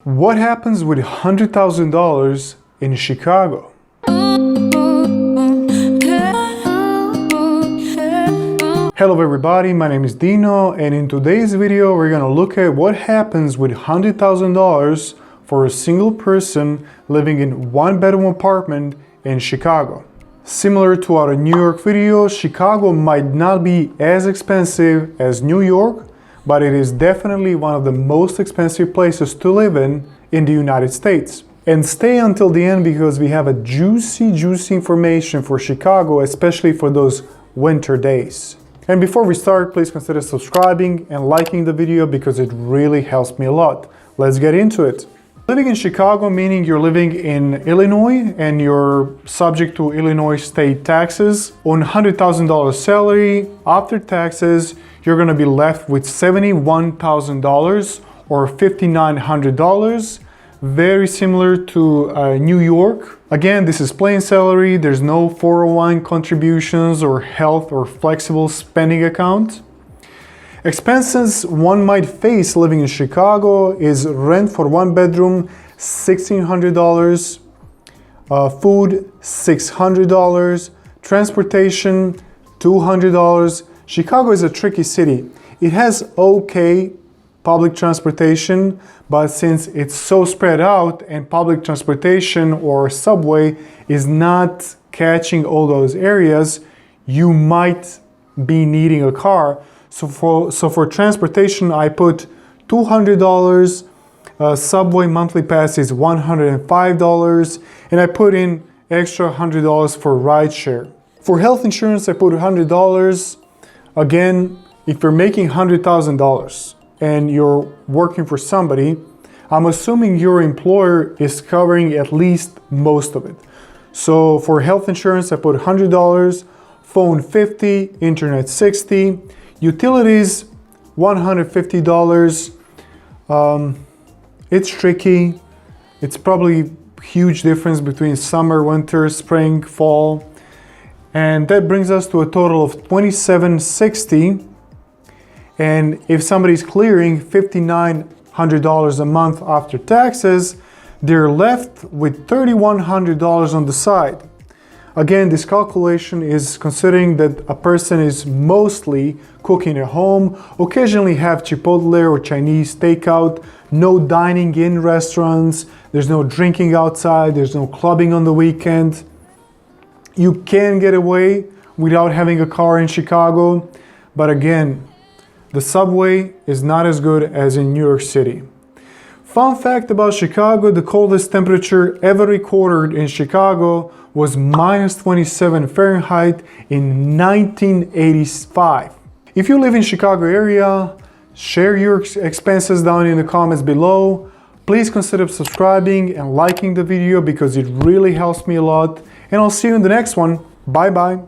What happens with $100,000 in Chicago? Hello everybody, my name is Dino, and in today's video we're gonna look at what happens with $100,000 for a single person living in one-bedroom apartment in Chicago. Similar to our New York video, Chicago might not be as expensive as New York, but it is definitely one of the most expensive places to live in the United States. And stay until the end because we have a juicy information for Chicago, especially for those winter days. And before we start, please consider subscribing and liking the video because it really helps me a lot. Let's get into it. Living in Chicago, meaning you're living in Illinois and you're subject to Illinois state taxes. On $100,000 salary, after taxes, you're gonna be left with $71,000 or $5,900. Very similar to New York. Again, this is plain salary. There's no 401 contributions or health or flexible spending account. Expenses one might face living in Chicago is rent for one bedroom, $1,600, food, $600, transportation, $200. Chicago is a tricky city. It has okay public transportation, but since it's so spread out and public transportation or subway is not catching all those areas, you might be needing a car. So for transportation, I put $200, subway monthly pass is $105, and I put in extra $100 for rideshare. For health insurance, I put $100. Again, if you're making $100,000 and you're working for somebody, I'm assuming your employer is covering at least most of it. So for health insurance, I put $100, phone $50, internet $60, utilities $150. It's tricky. It's probably huge difference between summer, winter, spring, fall. And that brings us to a total of $2,760. And if somebody's clearing $5,900 a month after taxes, they're left with $3,100 on the side. Again, this calculation is considering that a person is mostly cooking at home, occasionally have Chipotle or Chinese takeout, no dining in restaurants, there's no drinking outside, there's no clubbing on the weekend. You can get away without having a car in Chicago, but again, the subway is not as good as in New York City. Fun fact about Chicago, the coldest temperature ever recorded in Chicago was -27 Fahrenheit in 1985. If you live in Chicago area, share your expenses down in the comments below. Please consider subscribing and liking the video because it really helps me a lot. And I'll see you in the next one. Bye bye.